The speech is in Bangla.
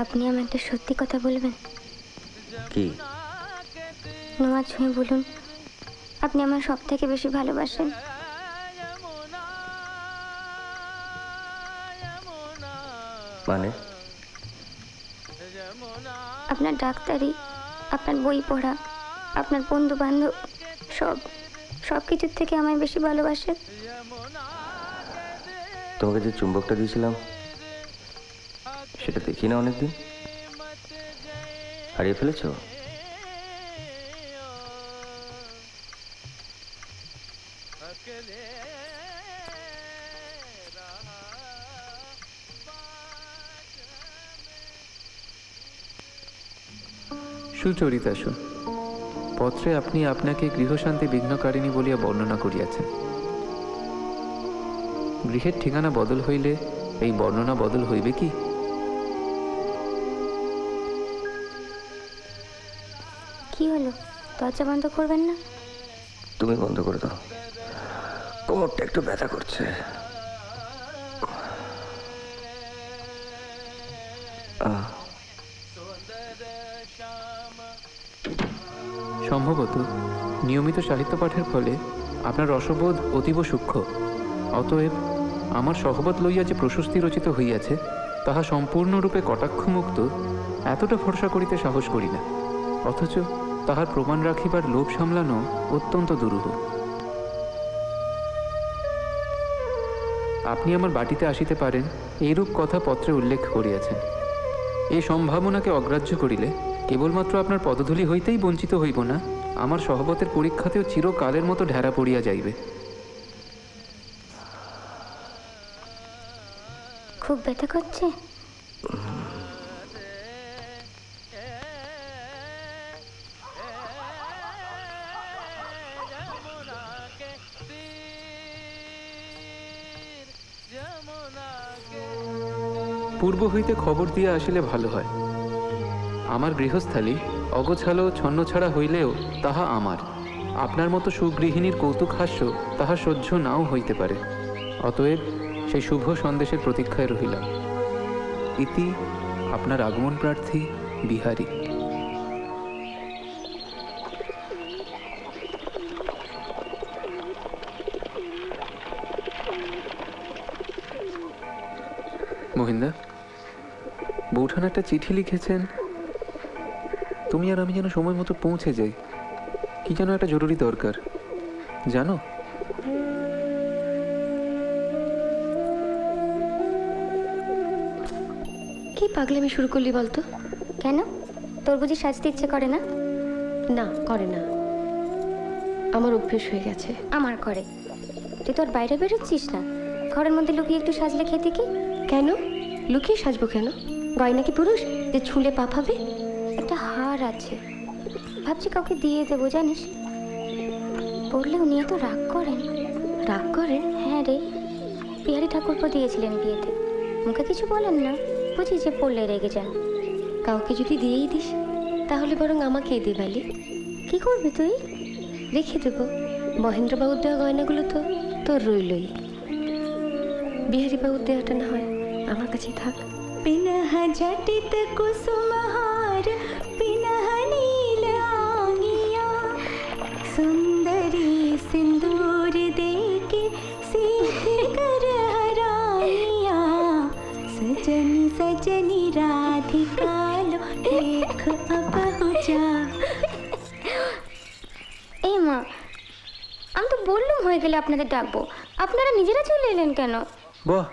আপনি আমায় একটা সত্যি কথা বলবেন? কি? নোয়া ছুঁয়ে বলুন, আপনি আমার সব থেকে বেশি ভালোবাসেন। মানে? আপনার ডাক্তারি, আপনার বই পড়া, আপনার বন্ধু বান্ধব, সব কিছুর থেকে আমায় বেশি ভালোবাসেন। তোমাকে যে চুম্বকটা দিয়েছিলাম সেটা দেখি না অনেকদিন। হারিয়ে ফেলেছো? সুচরিতাসু, পত্রে আপনি আপনাকে গৃহশান্তি বিঘ্নকারিণী বলিয়া বর্ণনা করিয়াছেন। গৃহের ঠিকানা বদল হইলে এই বর্ণনা বদল হইবে কি? কি হলো, দরজা বন্ধ করবেন না? তুমি বন্ধ করে দাও, কোমরটা একটু ব্যথা করছে। সম্ভবত নিয়মিত সাহিত্য পাঠের ফলে আপনার রসবোধ অতীব সূক্ষ্ম। অতএব আমার সহবত লইয়া যে প্রশস্তি রচিত হইয়াছে তাহা সম্পূর্ণরূপে কটাক্ষমুক্ত এতটা ভরসা করিতে সাহস করি না। অথচ তাহার প্রমাণ রাখিবার লোভ সামলানো অত্যন্ত দুরূহ। আপনি আমার বাটিতে আসিতে পারেন এইরূপ কথা পত্রে উল্লেখ করিয়াছেন। এই সম্ভাবনাকে অগ্রাহ্য করিলে কেবলমাত্র আপনার পদধূলি হইতেই বঞ্চিত হইব না, আমার সহবতের পরীক্ষাতেও চিরকালের মতো ঢেরা পড়িয়া যাইবে। খুব ব্যথা করছে? পূর্ব হইতে খবর দিয়া আসিলে ভালো হয়। আমার গৃহস্থালী অগোছালো ছন্নছাড়া হইলেও তাহা আমার। আপনার মতো সুগৃহিণীর কৌতুকহাস্য তাহা সহ্য নাও হইতে পারে। অতএব সেই শুভ সন্দেশের প্রতীক্ষায় রহিলাম। ইতি আপনার আগমন প্রার্থী বিহারী। মহিন্দা, বৌঠান একটা চিঠি লিখেছেন, তুমি আর আমি যেন সময় মতো পৌঁছে যাই। কি যেন একটা জরুরি দরকার, জানো? কি পাগলামি শুরু করলি বলতো? কেন, তোর বুঝি সাজতে ইচ্ছে করে না? না, করে না, আমার অভ্যেস হয়ে গেছে। আমার করে। তুই তোর বাইরে বেরোচ্ছিস না, ঘরের মধ্যে লুকিয়ে একটু সাজলে খেতে কি? কেন লুকিয়ে সাজবো কেন? গয়না কি পুরুষ যে ছুঁলে পাফাবে? একটা হার আছে, ভাবছি কাউকে দিয়ে দেবো, জানিস? পড়লে উনি এত রাগ করেন। রাগ করেন? হ্যাঁ রে, বিহারী ঠাকুরপো দিয়েছিলেন বিয়েতে, মুখে কিছু বলেন না, বুঝি যে পড়লে রেগে যান। কাউকে যদি দিয়েই দিস তাহলে বরং আমাকেই দে বালি। কি করবি তুই? রেখে দেবো, মহেন্দ্রবাবুর দেওয়া গয়নাগুলো তো তোর রইলই। বিহারী বাবুর দেওয়াটা না হয় আমার কাছেই থাক। पिनह जटित कुसुमहार पिनह नील आंगिया सुंदरी सिंदूर देके सीध कर हराइया सजनी सजनी राधिका लो देख अब हो जा। এই মা, আমি তো বললাম হয়ে গেলে আপনাদের ডাকবো, আপনারা নিজেরা চলে এলেন কেন? বাহ,